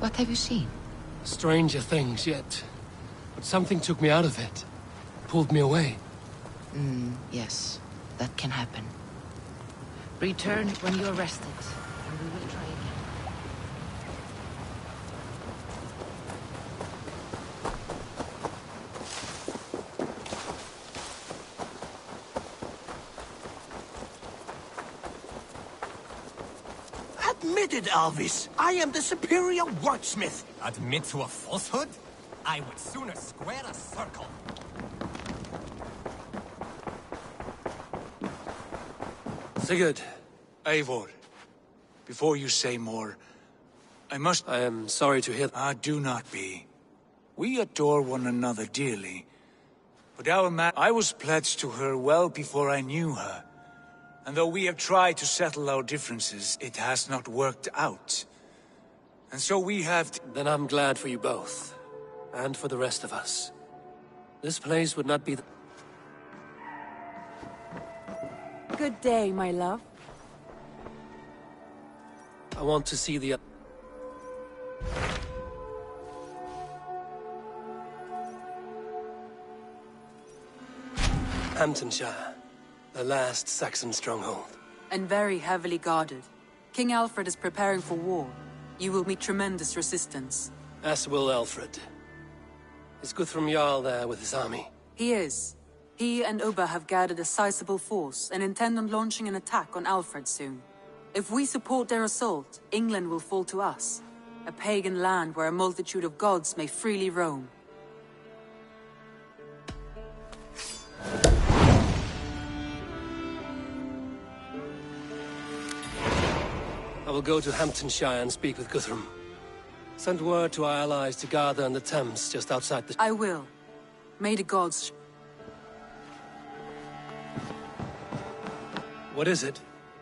What have you seen? Stranger things yet. But something took me out of it. Pulled me away. Yes. That can happen. Return when you're rested, and we will try again. Admit it, Alvis. I am the superior wordsmith. Admit to a falsehood? I would sooner square a circle. Sigurd, Eivor, before you say more, I am sorry to hear... do not be. We adore one another dearly. But I was pledged to her well before I knew her. And though we have tried to settle our differences, it has not worked out. And so we have Then I'm glad for you both. And for the rest of us. This place would not be the... Good day, my love. I want to see the... Hamptonshire. The last Saxon stronghold. And very heavily guarded. King Alfred is preparing for war. You will meet tremendous resistance. As will Alfred. Is Guthrum Jarl there with his army? He is. He and Ubba have gathered a sizable force and intend on launching an attack on Alfred soon. If we support their assault, England will fall to us. A pagan land where a multitude of gods may freely roam. I will go to Hamptonshire and speak with Guthrum. Send word to our allies to gather in the Thames just outside the... I will. May the gods... What is it?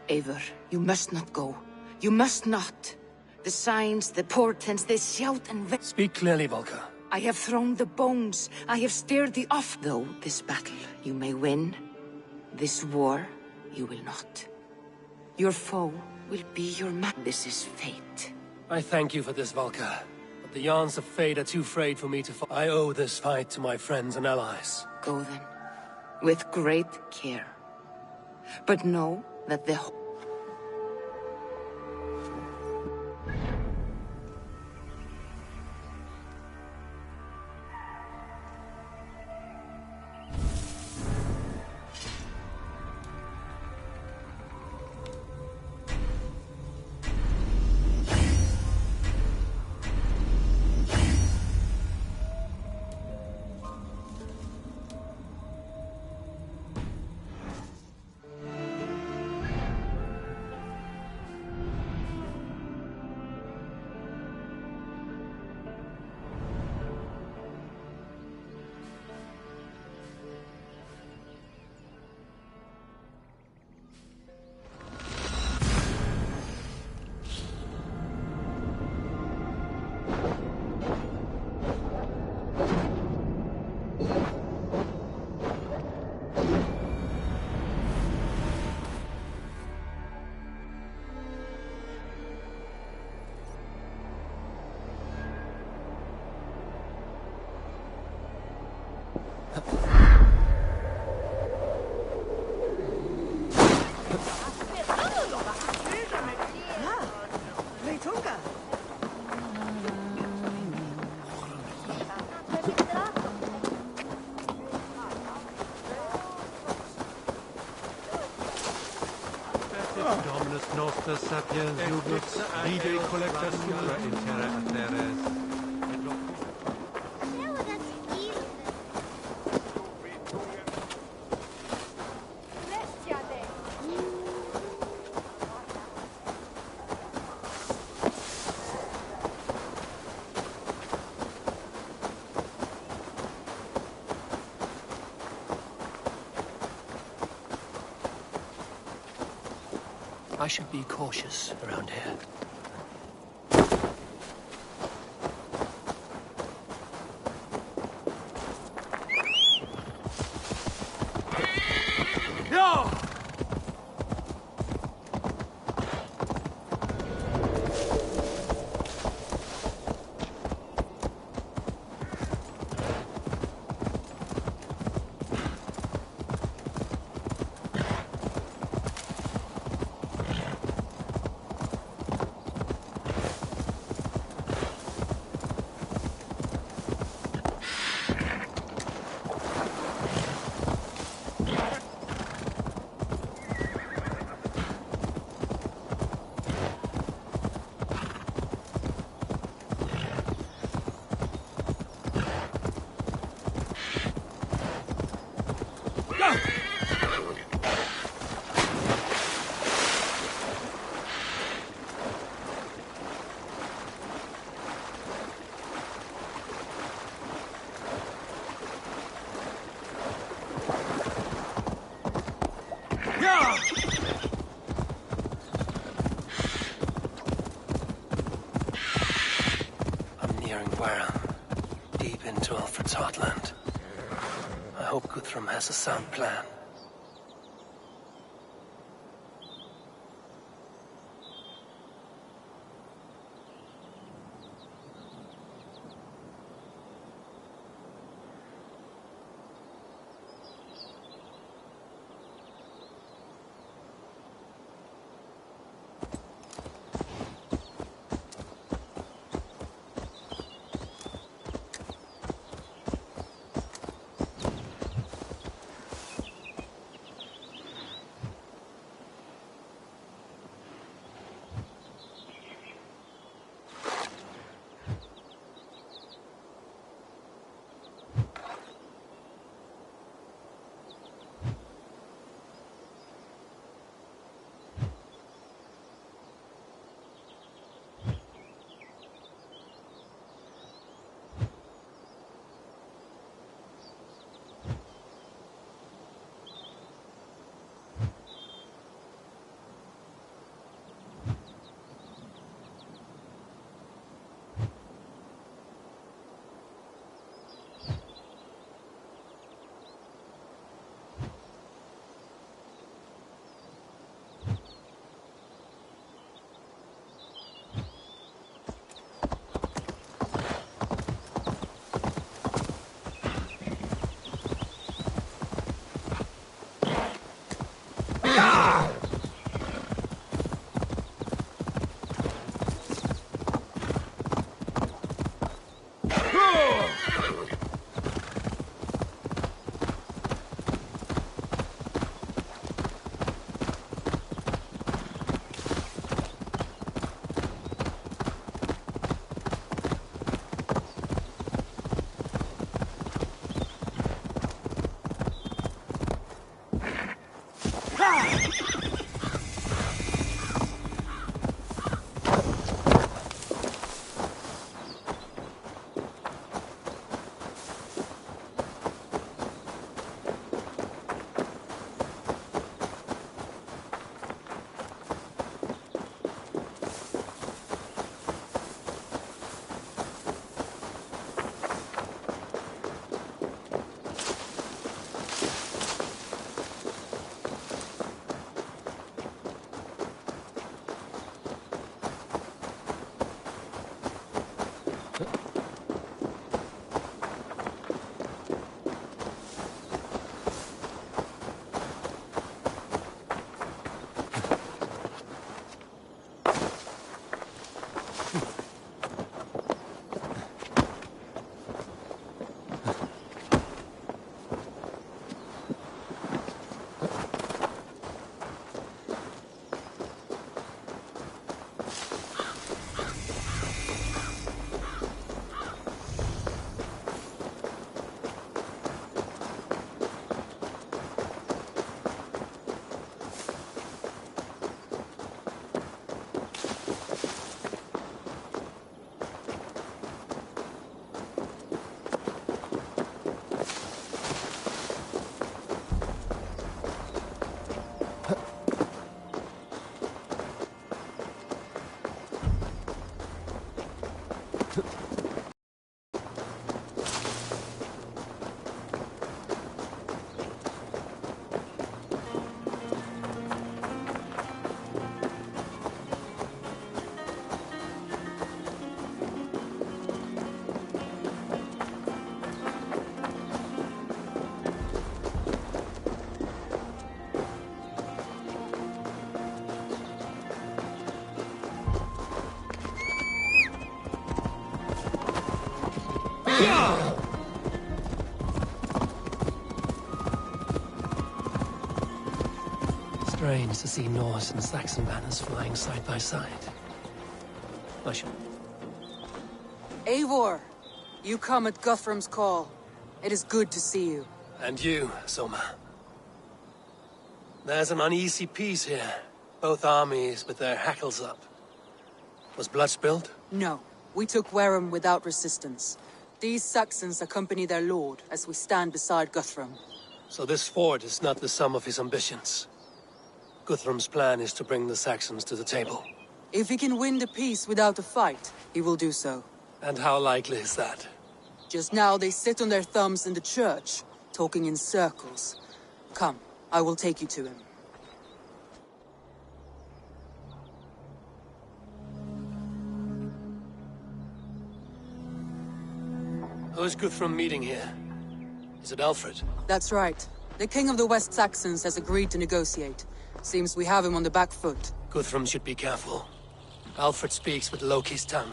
Eivor, you must not go. You must not. The signs, the portents, they shout and... Speak clearly, Volker. I have thrown the bones. I have steered the off. Though this battle you may win, this war you will not. Your foe will be your man. This is fate. I thank you for this, Volker. But the yarns of fate are too frayed for me to follow. I owe this fight to my friends and allies. Go then. With great care. But know that the... Dominus nostra sapiens jubus, vide collecta sura in terra atheres. I should be cautious around here. Scotland. I hope Guthrum has a sound plan. Strange to see Norse and Saxon banners flying side by side. I should... Eivor, you come at Guthrum's call. It is good to see you. And you, Soma. There's an uneasy peace here. Both armies with their hackles up. Was blood spilled? No, we took Wareham without resistance. These Saxons accompany their lord as we stand beside Guthrum. So this fort is not the sum of his ambitions. Guthrum's plan is to bring the Saxons to the table. If he can win the peace without a fight, he will do so. And how likely is that? Just now they sit on their thumbs in the church, talking in circles. Come, I will take you to him. Who is Guthrum meeting here? Is it Alfred? That's right. The King of the West Saxons has agreed to negotiate. Seems we have him on the back foot. Guthrum should be careful. Alfred speaks with Loki's tongue.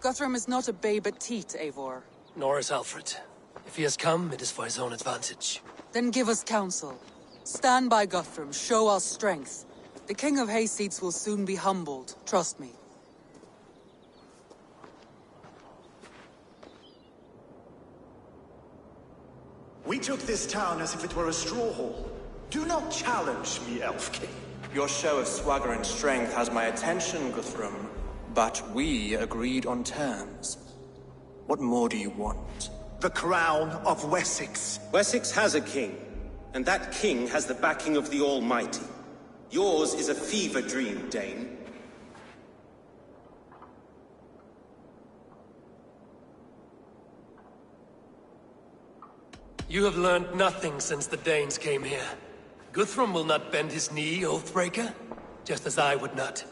Guthrum is not a babe at teat, Eivor. Nor is Alfred. If he has come, it is for his own advantage. Then give us counsel. Stand by Guthrum, show our strength. The King of Hayseeds will soon be humbled, trust me. We took this town as if it were a straw hall. Do not challenge me, Elf King. Your show of swagger and strength has my attention, Guthrum. But we agreed on terms. What more do you want? The crown of Wessex. Wessex has a king, and that king has the backing of the Almighty. Yours is a fever dream, Dane. You have learned nothing since the Danes came here. Guthrum will not bend his knee, Oathbreaker, just as I would not.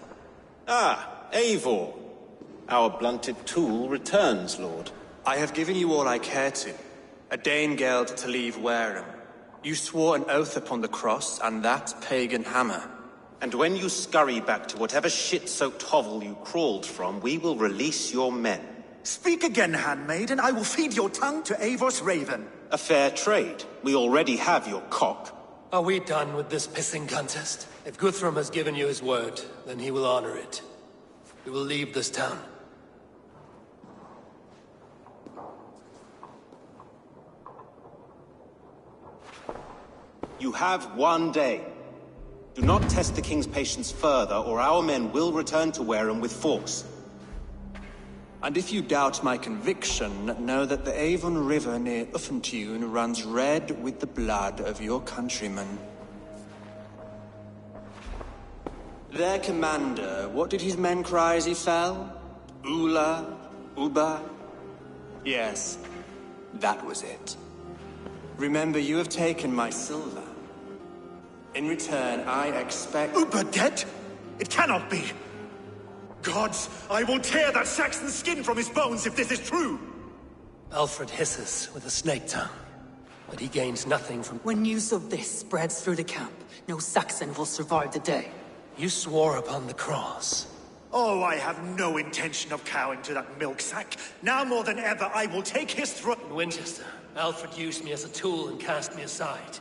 Ah, Eivor. Our blunted tool returns, Lord. I have given you all I care to. A Danegeld to leave Wareham. You swore an oath upon the cross, and that pagan hammer. And when you scurry back to whatever shit-soaked hovel you crawled from, we will release your men. Speak again, handmaid, and I will feed your tongue to Eivor's raven. A fair trade. We already have your cock. Are we done with this pissing contest? If Guthrum has given you his word, then he will honor it. We will leave this town. You have 1 day. Do not test the king's patience further, or our men will return to Wareham with force. And if you doubt my conviction, know that the Avon River near Uffentune runs red with the blood of your countrymen. Their commander, what did his men cry as he fell? Ula? Uba? Yes, that was it. Remember, you have taken my silver. In return, I expect— Uber dead? It cannot be! Gods, I will tear that Saxon skin from his bones if this is true! Alfred hisses with a snake tongue, but he gains nothing from— When news of this spreads through the camp, no Saxon will survive the day. You swore upon the cross. Oh, I have no intention of cowing to that milk sack. Now more than ever, I will take his throat— In Winchester, Alfred used me as a tool and cast me aside.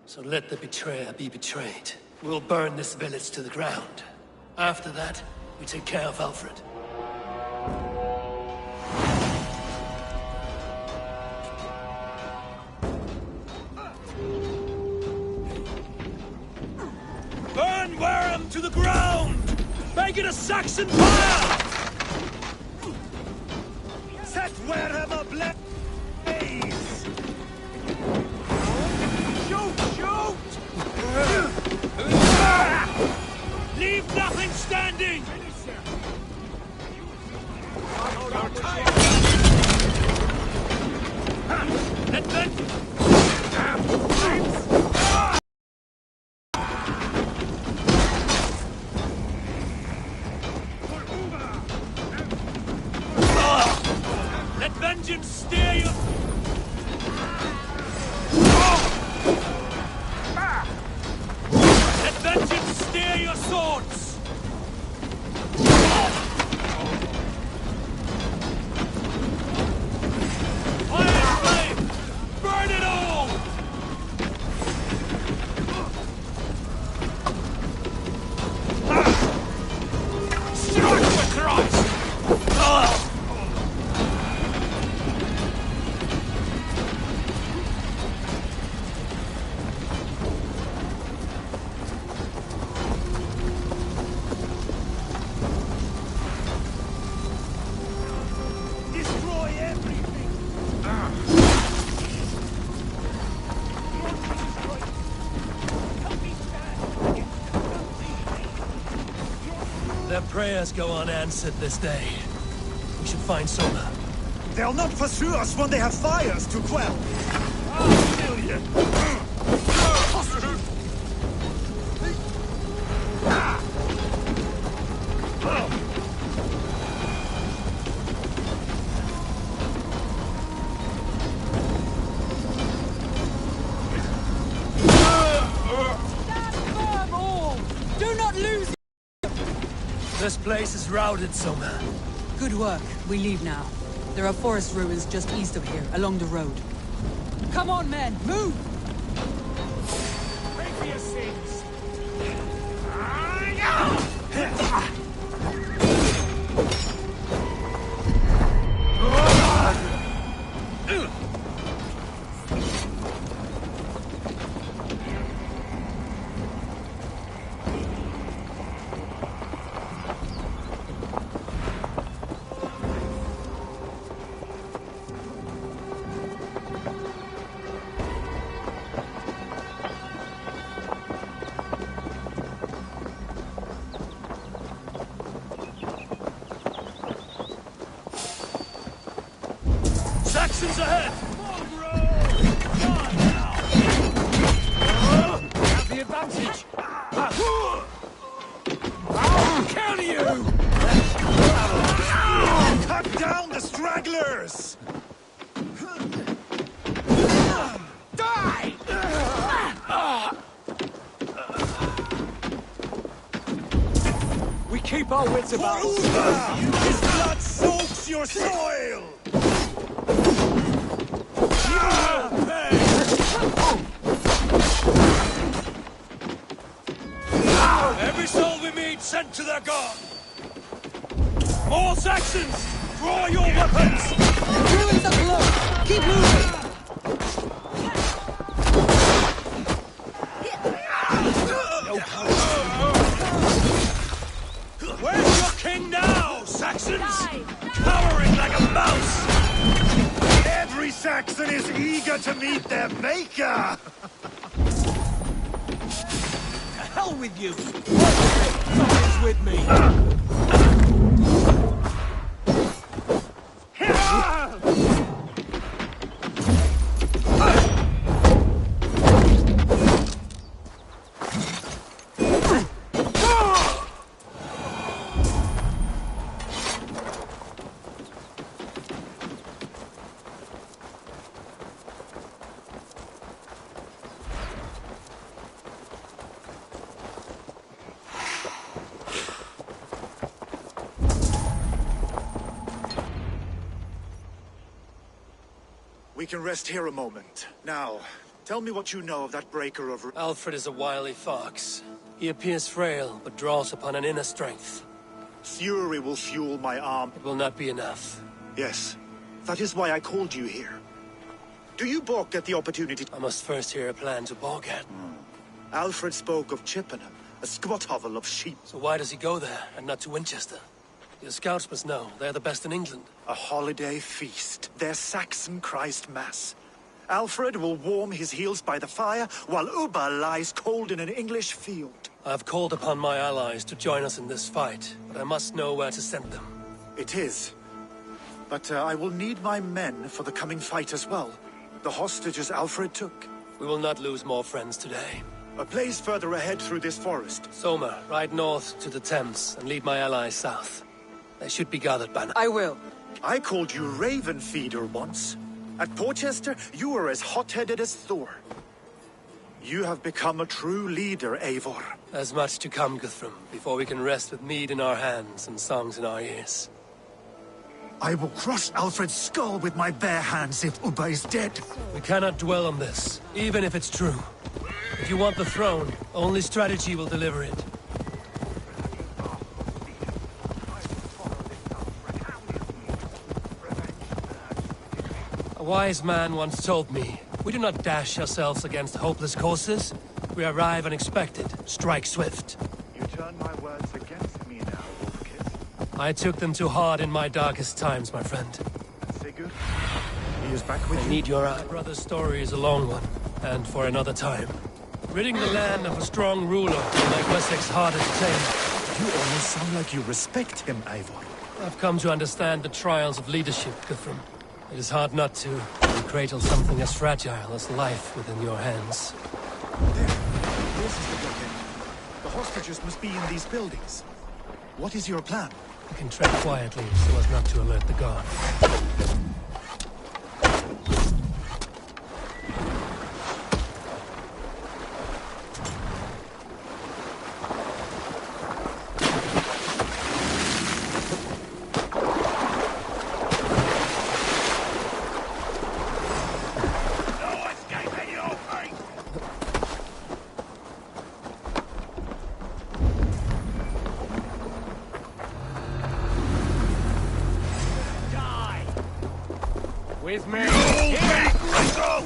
So let the betrayer be betrayed. We'll burn this village to the ground. After that, we take care of Alfred. Burn Wareham to the ground! Make it a Saxon fire! Set Wareham ablaze! Shoot! Leave nothing standing! Let vengeance steer you! Let vengeance steer your swords! Fire and flame! Burn it all! Strike with Christ! Destroy everything! Their prayers go unanswered this day. We should find Soma. They'll not pursue us when they have fires to quell. Do not lose! This place is routed, Soma. Good work. We leave now. There are forest ruins just east of here, along the road. Come on, men! Move! Pray for your sins. Saxons ahead! Have the advantage! I'll kill you! Cut down the stragglers! Die! We keep our wits about us. His blood soaks your soil! Every soul we meet sent to their god! More Saxons! Draw your weapons! Ruins are close! Keep moving! Where's your king now, Saxons? Cowering like a mouse! Every Saxon is eager to meet their maker! Hell with you! Something's with me! We can rest here a moment. Now, tell me what you know of that breaker of... Alfred is a wily fox. He appears frail, but draws upon an inner strength. Fury will fuel my arm. It will not be enough. Yes, that is why I called you here. Do you balk at the opportunity? I must first hear a plan to balk at. Alfred spoke of Chippenham, a squat hovel of sheep. So why does he go there, and not to Winchester? Your scouts must know. They're the best in England. A holiday feast. Their Saxon Christ Mass. Alfred will warm his heels by the fire, while Uba lies cold in an English field. I've called upon my allies to join us in this fight, but I must know where to send them. It is. But I will need my men for the coming fight as well. The hostages Alfred took. We will not lose more friends today. A place further ahead through this forest. Soma, ride north to the Thames and lead my allies south. They should be gathered by now. I will. I called you Raven Feeder once. At Porchester, you were as hot-headed as Thor. You have become a true leader, Eivor. There's much to come, Guthrum, before we can rest with mead in our hands and songs in our ears. I will crush Alfred's skull with my bare hands if Ubba is dead. We cannot dwell on this, even if it's true. If you want the throne, only strategy will deliver it. A wise man once told me, we do not dash ourselves against hopeless courses. We arrive unexpected, strike swift. You turn my words against me now, Wolfkiss. I took them too hard in my darkest times, my friend. Sigurd, he is back with I you. need your eye. My brother's story is a long one, and for another time. Ridding the land of a strong ruler will make Wessex harder to tame. You almost sound like you respect him, Eivor. I've come to understand the trials of leadership, Guthrum. It is hard not to, when you cradle something as fragile as life within your hands. There. This is the blockade. The hostages must be in these buildings. What is your plan? We can tread quietly so as not to alert the guard. With me! Let's go!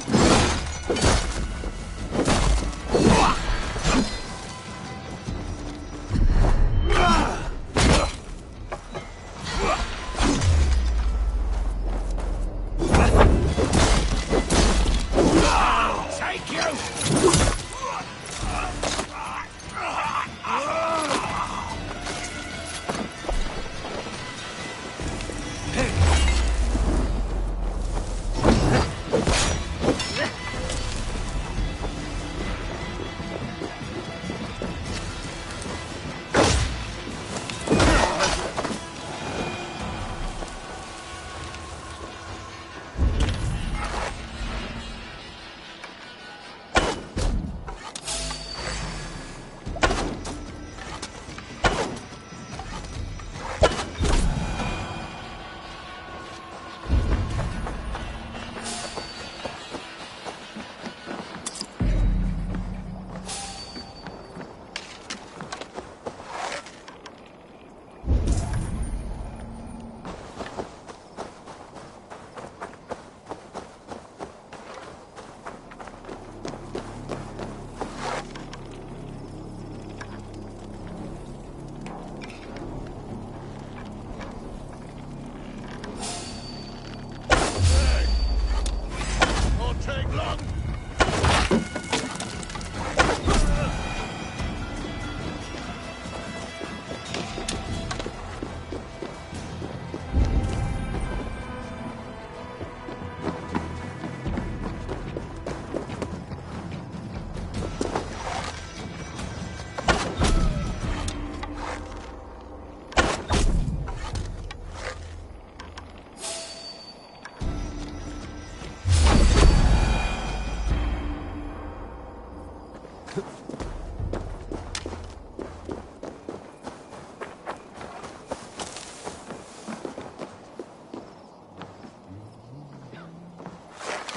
Take you!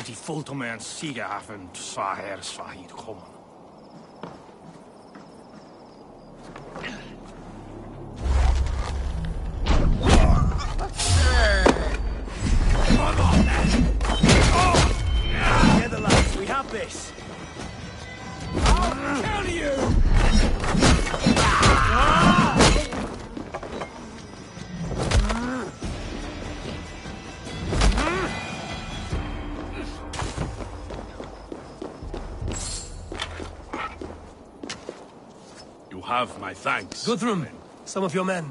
Die voelt om mijn siegehaven zwaar hier komen. Come on then! Oh! Together, lads, we have this! I'll kill you! You have my thanks. Guthrum, some of your men.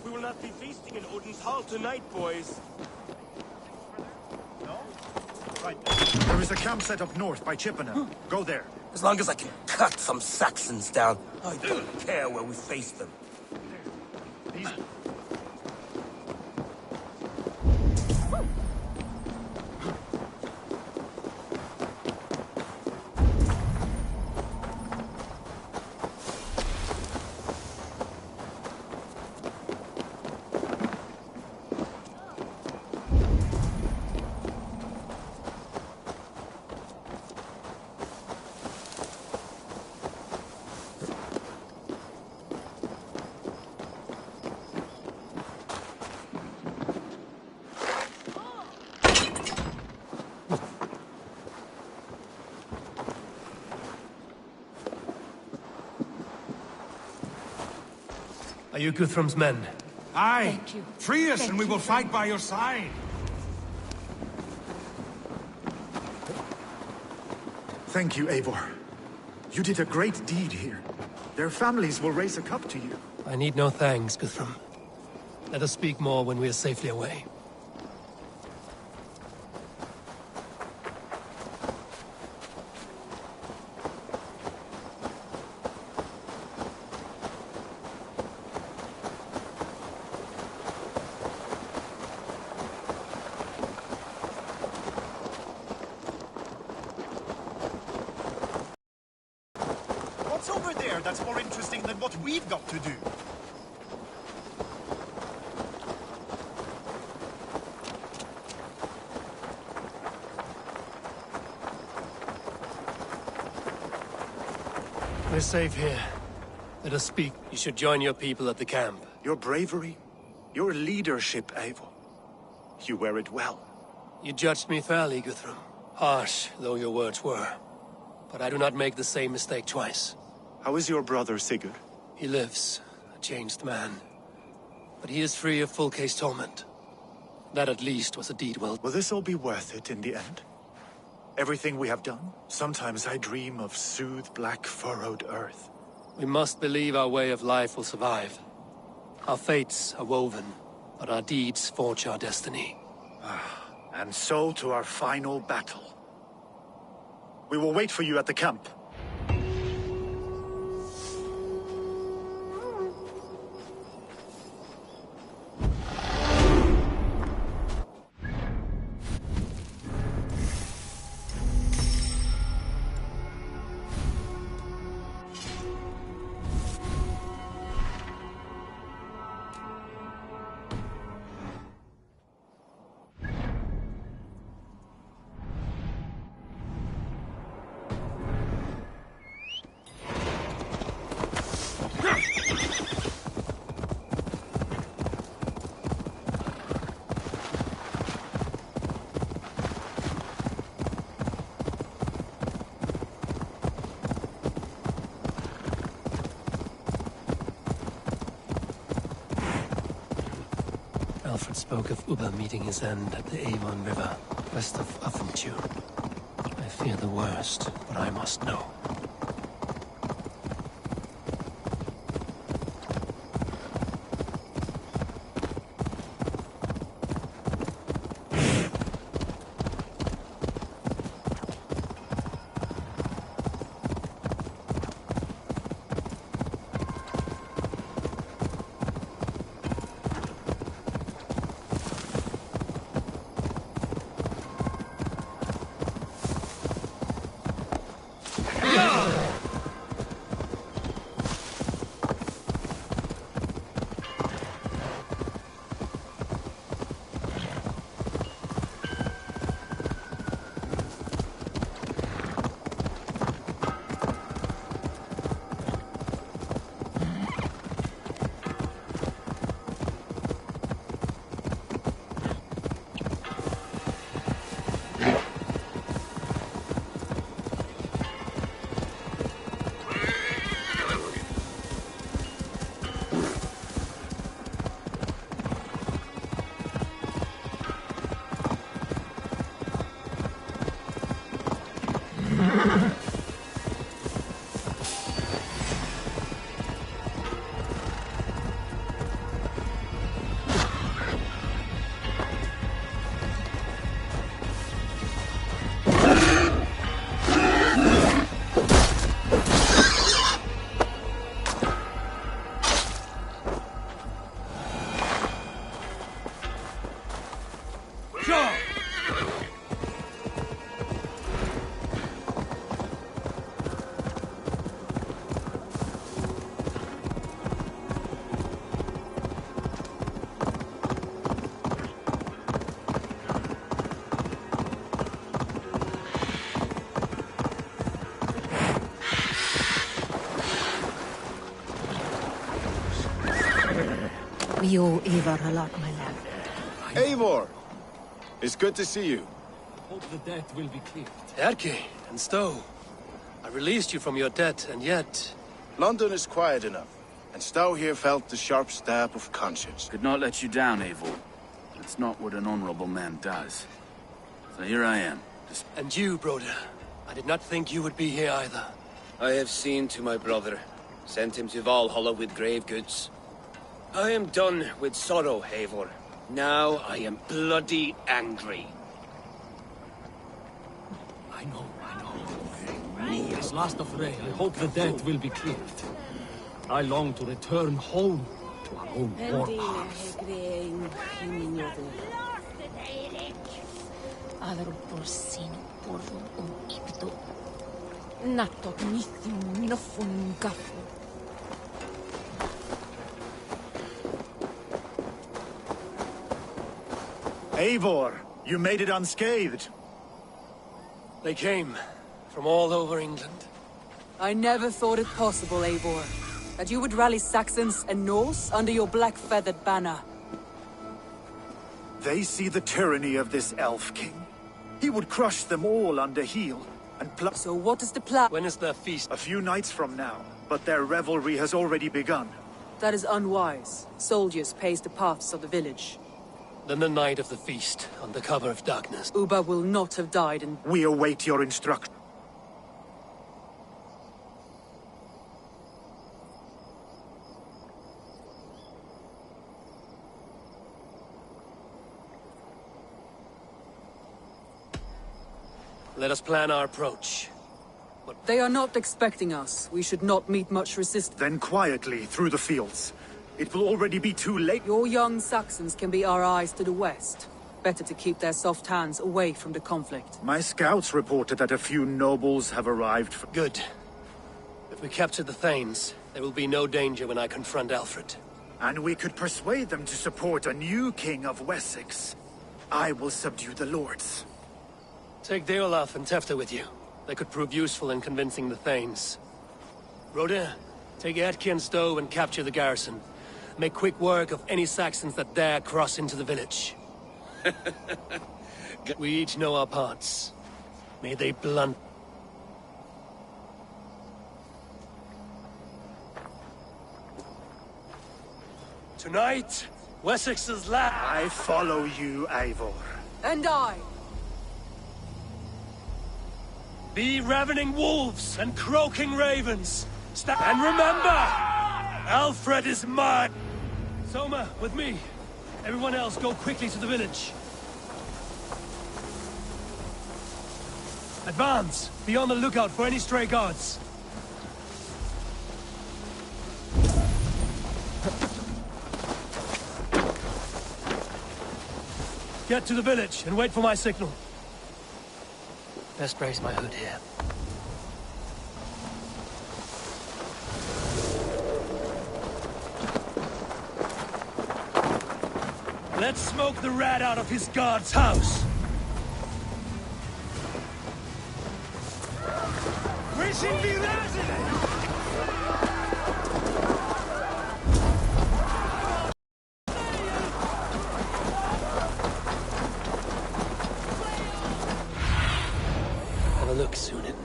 We will not be feasting in Odin's hall tonight, boys. Right. There is a campsite up north by Chippenham. Go there. As long as I can cut some Saxons down, I don't care where we face them. These... Are you Guthrum's men? Aye. Thank you. Free us Thank and we you will very fight by your side. Thank you, Eivor. You did a great deed here. Their families will raise a cup to you. I need no thanks, Guthrum. Let us speak more when we are safely away. What's over there that's more interesting than what we've got to do? We're safe here. Let us speak. You should join your people at the camp. Your bravery, your leadership, Eivor. You wear it well. You judged me fairly, Guthrum. Harsh though your words were. But I do not make the same mistake twice. How is your brother, Sigurd? He lives, a changed man. But he is free of full case torment. That at least was a deed well... Will this all be worth it in the end? Everything we have done? Sometimes I dream of soothed black furrowed earth. We must believe our way of life will survive. Our fates are woven, but our deeds forge our destiny. And so to our final battle. We will wait for you at the camp. Alfred spoke of Ubba meeting his end at the Avon River, west of Uffenture. I fear the worst, but I must know. We owe Ivar a lot, my lad. Eivor! It's good to see you. Hope the debt will be cleared. Erke and Stowe. I released you from your debt, and yet... London is quiet enough, and Stowe here felt the sharp stab of conscience. Could not let you down, Eivor. It's not what an honorable man does. So here I am. And you, Broder. I did not think you would be here either. I have seen to my brother. Sent him to Valhalla with grave goods. I am done with sorrow, Eivor. Now I am bloody angry. I know. As last of Rey, I hope the debt will be cleared. I long to return home to our own war paths. Natok nithim nofun gafu. Eivor, you made it unscathed. They came from all over England. I never thought it possible, Eivor, that you would rally Saxons and Norse under your black-feathered banner. They see the tyranny of this elf king. He would crush them all under heel, and So what is the plan? When is their feast? A few nights from now, but their revelry has already begun. That is unwise. Soldiers pace the paths of the village. Then the night of the feast, under cover of darkness. Uba will not have died in... We await your instruction. Let us plan our approach. They are not expecting us. We should not meet much resistance. Then quietly through the fields. It will already be too late. Your young Saxons can be our eyes to the west. Better to keep their soft hands away from the conflict. My scouts reported that a few nobles have arrived. Good. If we capture the Thanes, there will be no danger when I confront Alfred. And we could persuade them to support a new king of Wessex. I will subdue the lords. Take Deolaf and Tefta with you. They could prove useful in convincing the Thanes. Rodin, take Etki and Stowe and capture the garrison. Make quick work of any Saxons that dare cross into the village. We each know our parts. May they blunt. Tonight, Wessex's last. I follow you, Eivor. And I. Be ravening wolves and croaking ravens. And remember, Alfred is mine. Soma, with me. Everyone else, go quickly to the village. Advance. Be on the lookout for any stray guards. Get to the village and wait for my signal. Best brace my hood here. Let's smoke the rat out of his guard's house. We should be resident! Have a look, Sunan.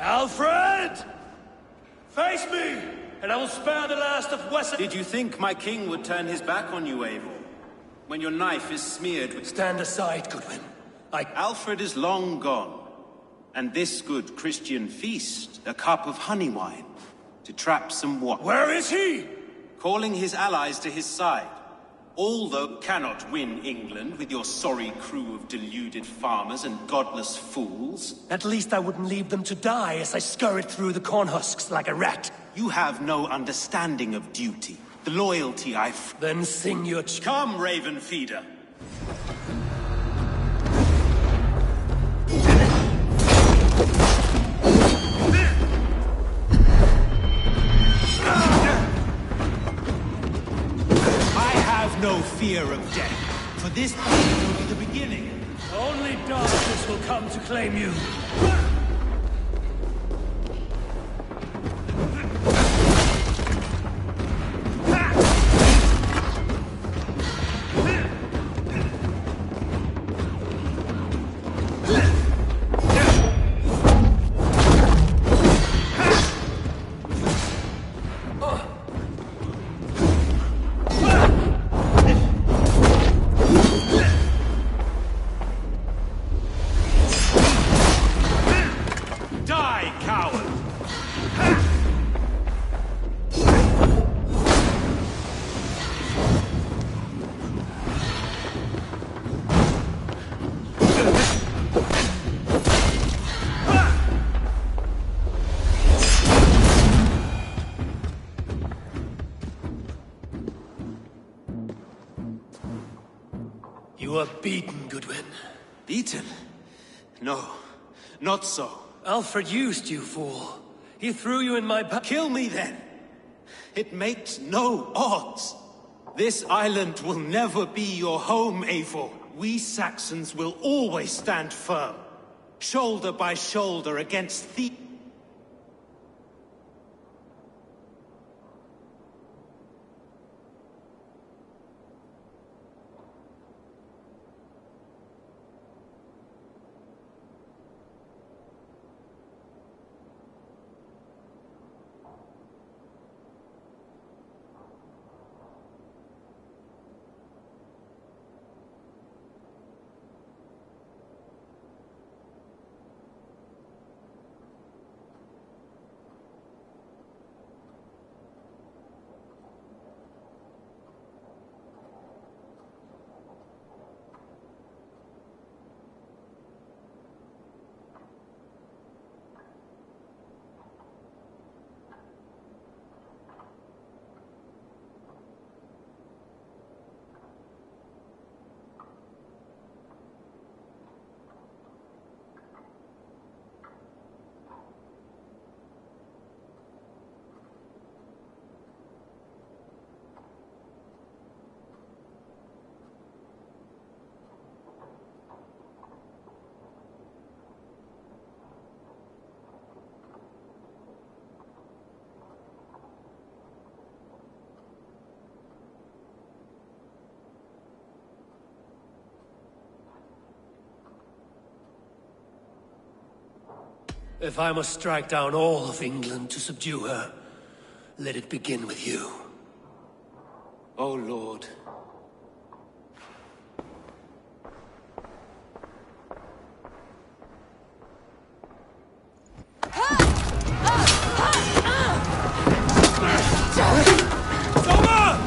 Alfred! Face me, and I will spare the last of Wessex. Did you think my king would turn his back on you, Eivor? When your knife is smeared with... Stand aside, Goodwin. Alfred is long gone. And this good Christian feast, a cup of honey wine, to trap some what? Where is he? Calling his allies to his side. Although cannot win England with your sorry crew of deluded farmers and godless fools. At least I wouldn't leave them to die as I scurried through the corn husks like a rat. You have no understanding of duty. The loyalty I've... Then sing your... Come, Raven Feeder. No fear of death, for this will be the beginning. Only darkness will come to claim you. are beaten, Goodwin. Beaten? No, not so. Alfred used you, fool. He threw you in my Kill me then! It makes no odds! This island will never be your home, Eivor. We Saxons will always stand firm, shoulder by shoulder against the... If I must strike down all of England to subdue her, let it begin with you. Oh, Lord.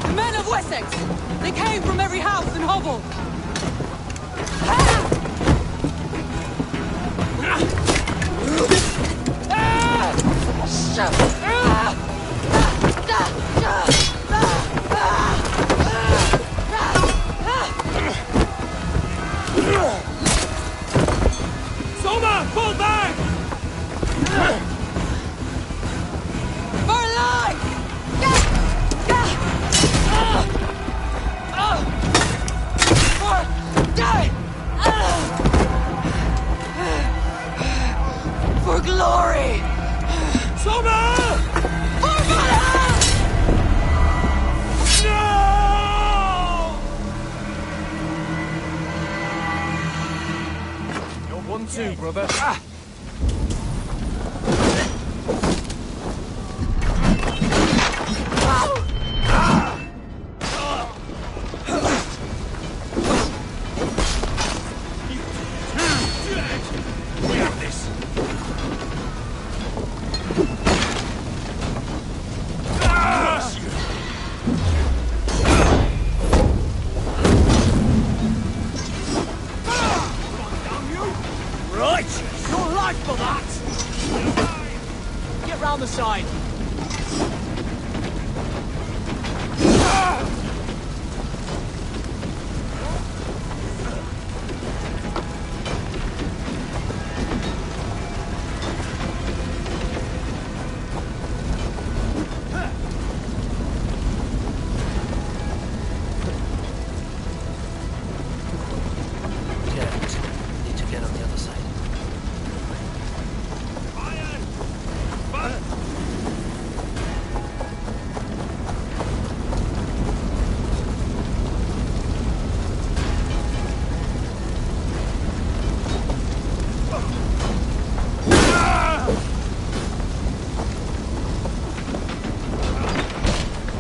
The men of Wessex! They came from every house and hovel! Soma, pull back! For life! For glory! Soma! For Valhalla! No! You're 1-2, brother. We have this. Righteous! Your life for that! Get round the side. Need to get on the other side.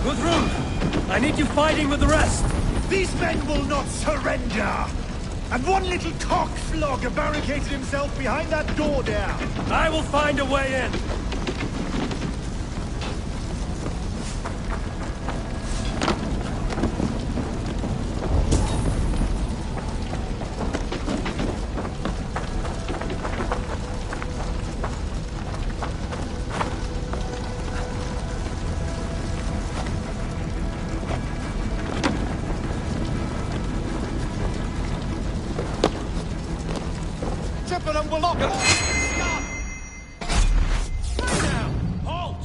Guthrum, I need you fighting with the rest. These men will not surrender! And one little cockflogger barricaded himself behind that door there. I will find a way in. Covenant will not... Stop! Now! Halt!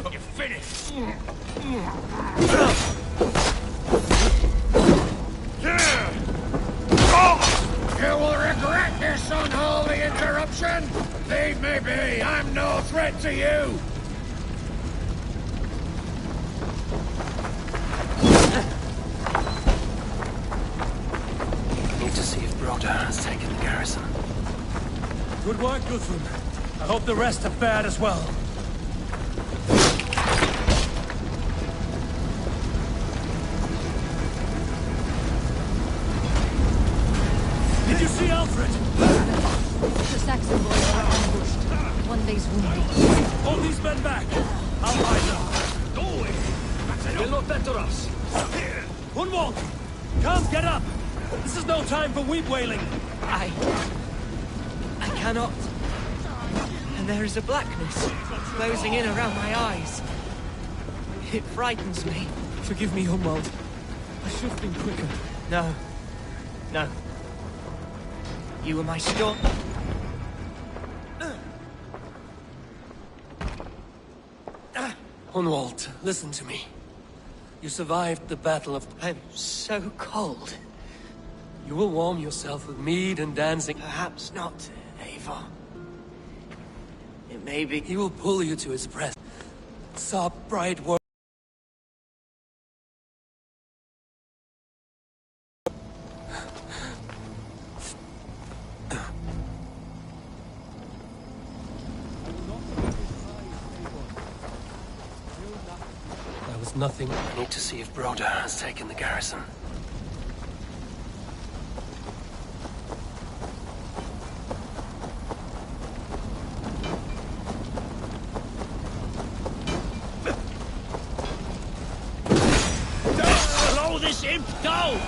You're finished! You will regret this unholy interruption! Leave me be! I'm no threat to you! Need to see if Broder has taken the garrison. Good work, Guthrum. I hope the rest have fared as well. Did you see Alfred? The Saxon boys are ambushed. One day's wounded. Hold these men back. I'll hide them. Go away. They'll not better us. Gunwald! Come, get up! This is no time for weep wailing. I cannot. And there is a blackness closing in around my eyes. It frightens me. Forgive me, Gunwald. I should have been quicker. No. No. You were my staunch... Gunwald, listen to me. You survived the Battle of... I'm so cold. You will warm yourself with mead and dancing. Perhaps not, Eivor. It may be... He will pull you to his breast. Sob bright words. That was nothing. I need to see if Broder has taken the garrison. Slow this imp down!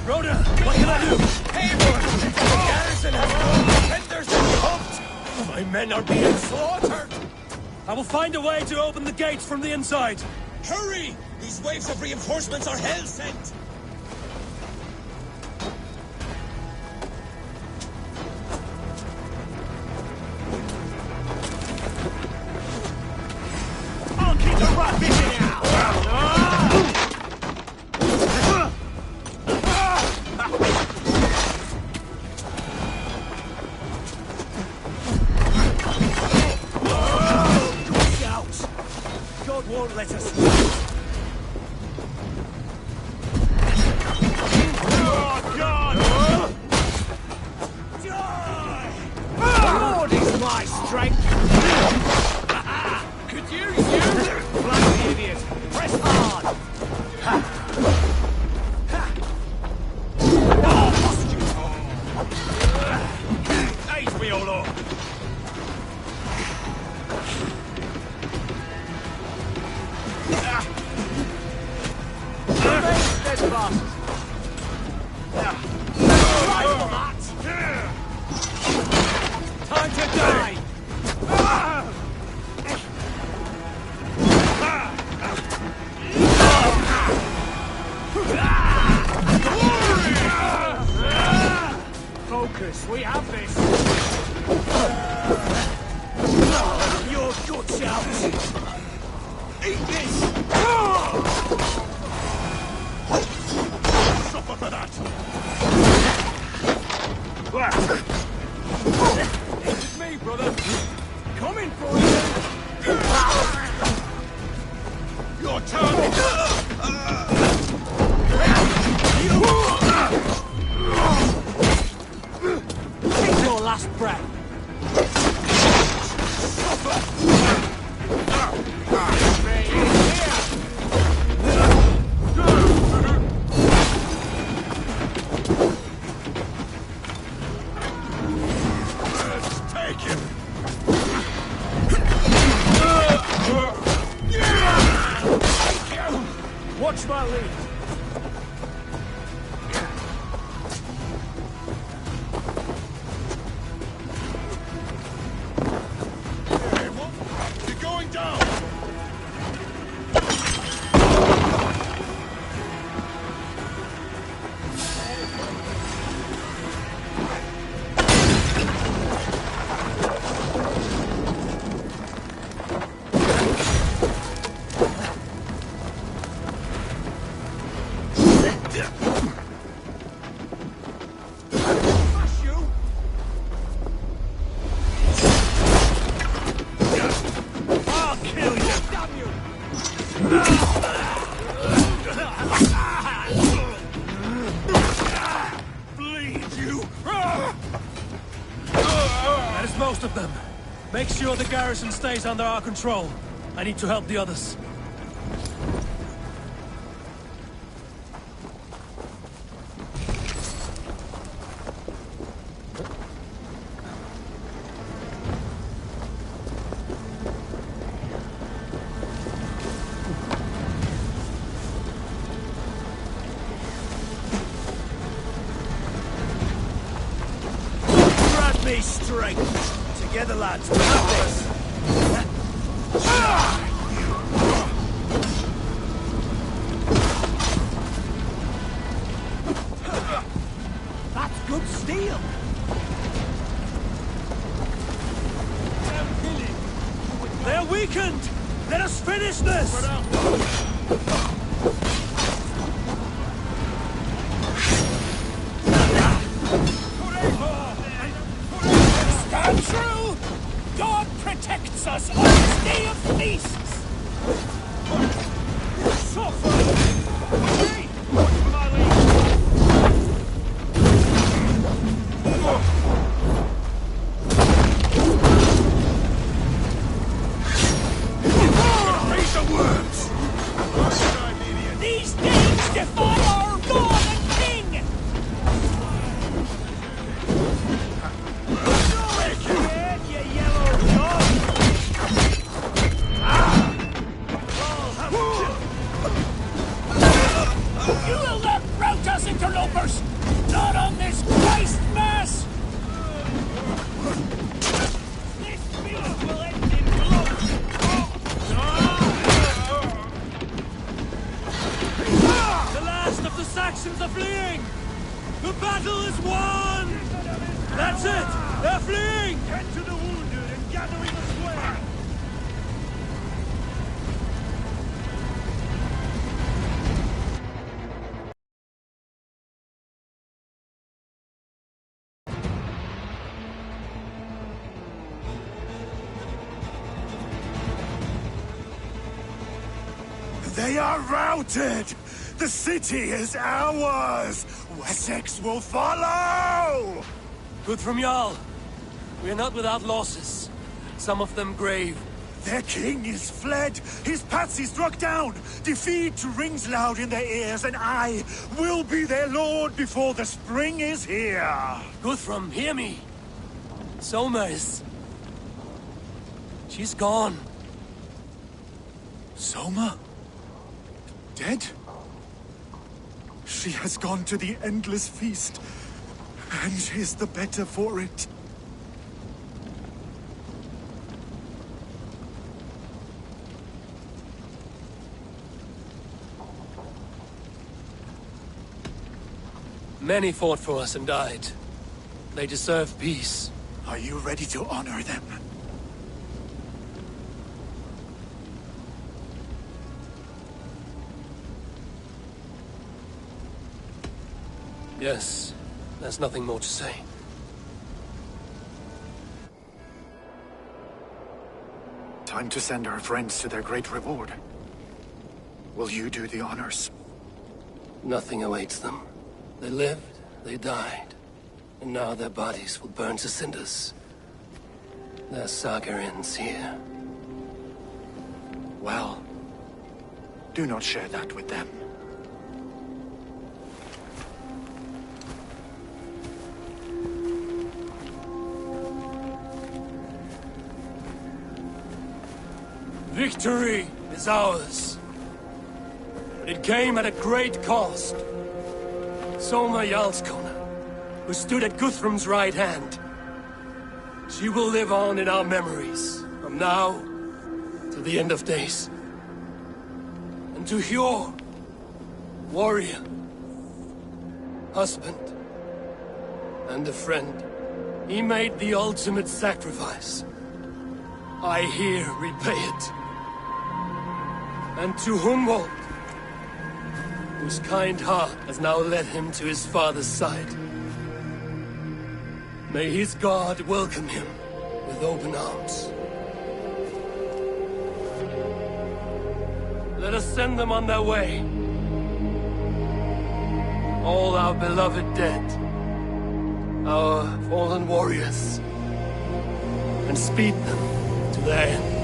Broder, what can I do? Eivor! The garrison has no defenders to be humped! My men are being slaughtered! I will find a way to open the gates from the inside. Hurry! These waves of reinforcements are hell-sent! I'll keep the rat busy now! God won't let us. Oh, God! Die! The Lord is my strength! Could you use it? Bloody idiot! Press hard! Ace me all up! Steadfast. Time to die! Focus, we have this! Your guts out! Eat this! Suffer for that! It's me, brother! Coming for you! Your turn! Take your last breath! Watch my lead! Bleed, you! That is most of them. Make sure the garrison stays under our control. I need to help the others. Me straight. Together, lads. We have this. That's good steel. They're weakened! Let us finish this! Stand true! God protects us on this day of feasts! Suffer! Hey! For my Raise the worms! These things defy our God and King! You will not rout us, interlopers! Not on this Christ Mass! This feast will end in blood! The last of the Saxons are fleeing! The battle is won! That's it! They're fleeing! Tend to the wounded and gather in the square! They are routed! The city is ours! Wessex will follow! Good from Jarl. We are not without losses. Some of them grave. Their king is fled! His patsy struck down! Defeat rings loud in their ears, and I will be their lord before the spring is here! Guthrum, hear me! Soma is... she's gone. Soma? Dead? She has gone to the endless feast, and is the better for it. Many fought for us and died. They deserve peace. Are you ready to honor them? Yes, there's nothing more to say. Time to send our friends to their great reward. Will you do the honors? Nothing awaits them. They lived, they died, and now their bodies will burn to cinders. Their saga ends here. Well, do not share that with them. Victory is ours. But it came at a great cost. Soma Jarlskona, who stood at Guthrum's right hand. She will live on in our memories, from now to the end of days. And to Hjor, warrior, husband, and a friend, he made the ultimate sacrifice. I here repay it. And to Hunwald, whose kind heart has now led him to his father's side. May his God welcome him with open arms. Let us send them on their way. All our beloved dead. Our fallen warriors. And speed them to their end.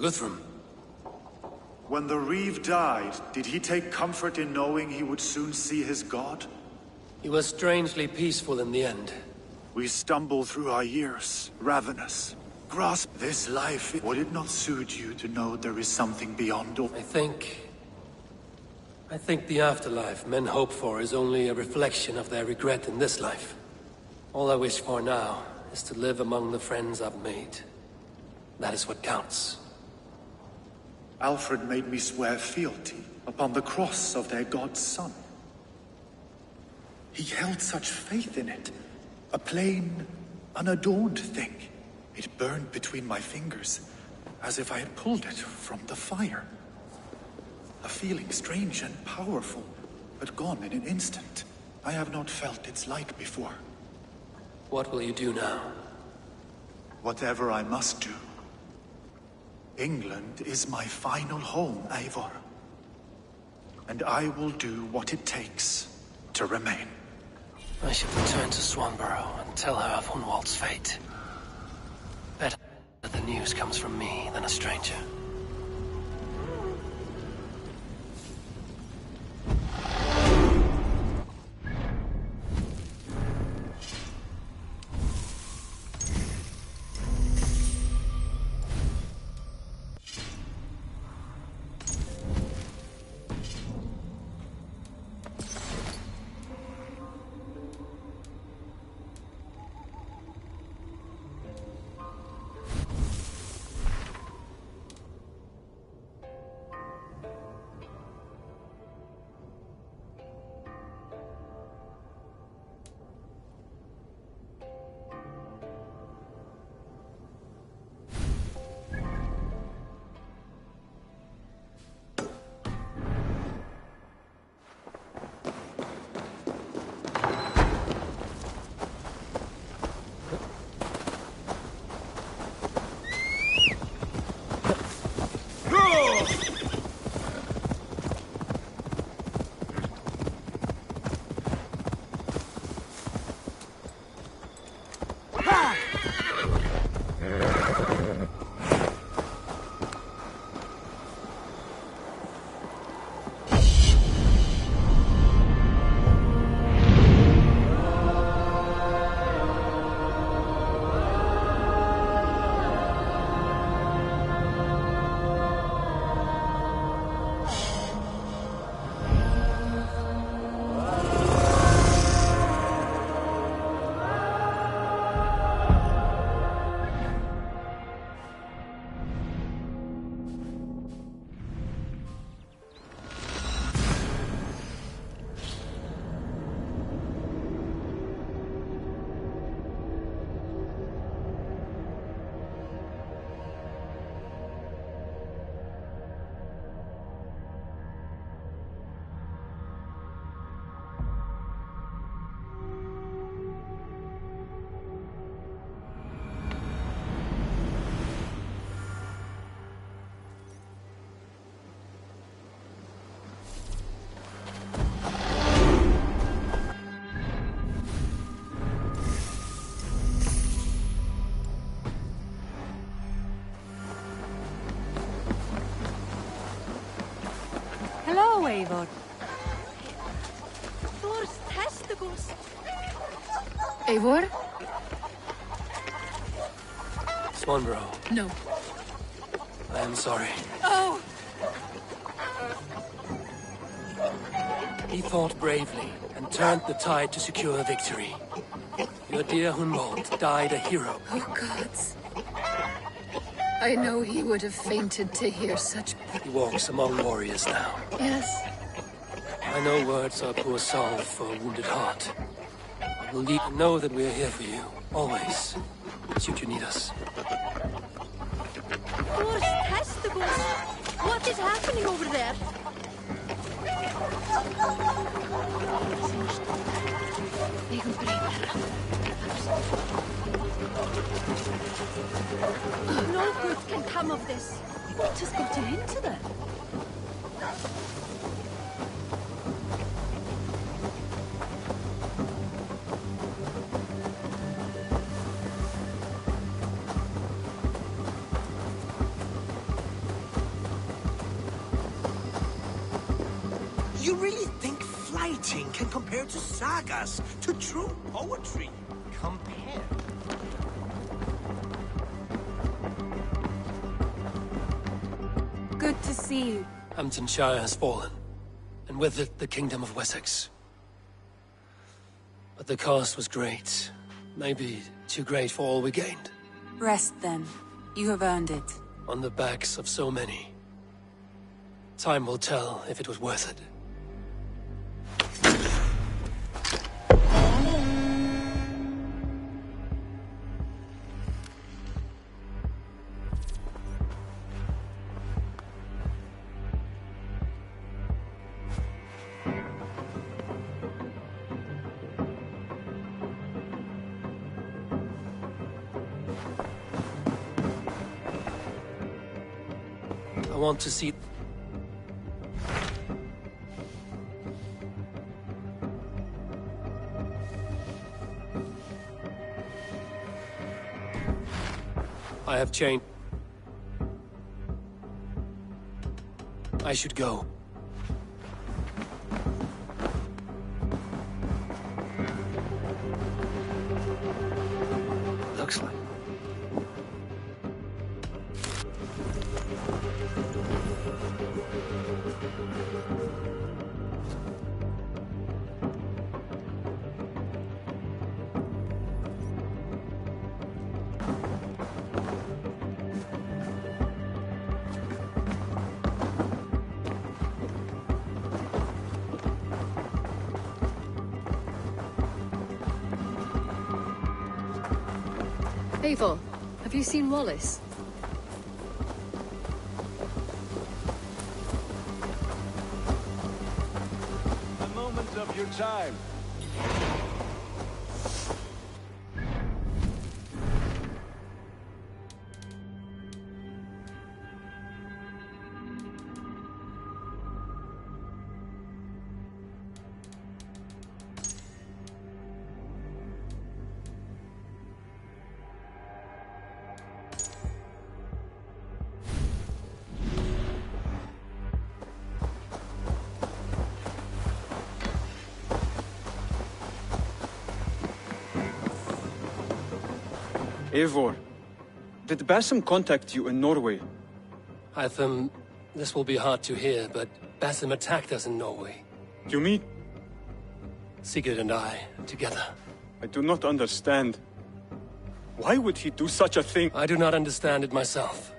Guthrum. When the Reeve died, did he take comfort in knowing he would soon see his god? He was strangely peaceful in the end. We stumble through our years, ravenous. Grasp this life. Would it not suit you to know there is something beyond all? I think the afterlife men hope for is only a reflection of their regret in this life. All I wish for now is to live among the friends I've made. That is what counts. Alfred made me swear fealty upon the cross of their god's son. He held such faith in it. A plain, unadorned thing. It burned between my fingers, as if I had pulled it from the fire. A feeling strange and powerful, but gone in an instant. I have not felt its like before. What will you do now? Whatever I must do. England is my final home, Eivor. And I will do what it takes to remain. I should return to Swanborough and tell her of Hunwald's fate. Better that the news comes from me than a stranger. Eivor. Thor's testicles! Eivor? Swanborough, No. I am sorry. Oh! He fought bravely and turned the tide to secure a victory. Your dear Hunwald died a hero. Oh, gods. I know he would have fainted to hear such... He walks among warriors now. Yes. I know words are poor salve for a wounded heart. I will know that we are here for you, always, should you need us. Thor's testicles! What is happening over there? No good can come of this. What has gotten into them? You really think fighting can compare to sagas, to true poetry? Compare? Good to see you. Hamptonshire has fallen, and with it the Kingdom of Wessex. But the cost was great. Maybe too great for all we gained. Rest then. You have earned it. On the backs of so many. Time will tell if it was worth it. I want to see... I have changed. I should go. Looks like. Eivor, have you seen Wallace? A moment of your time. Eivor, did Basim contact you in Norway? This will be hard to hear, but Basim attacked us in Norway. You mean? Sigurd and I, together. I do not understand. Why would he do such a thing? I do not understand it myself.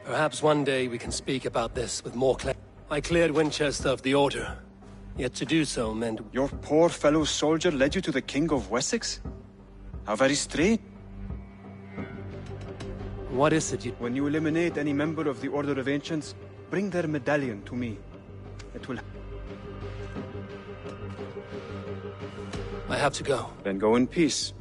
Perhaps one day we can speak about this with more clarity. I cleared Winchester of the Order. Yet to do so meant... Your poor fellow soldier led you to the King of Wessex? How very strange. What is it you... When you eliminate any member of the Order of Ancients, bring their medallion to me. It will... I have to go. Then go in peace.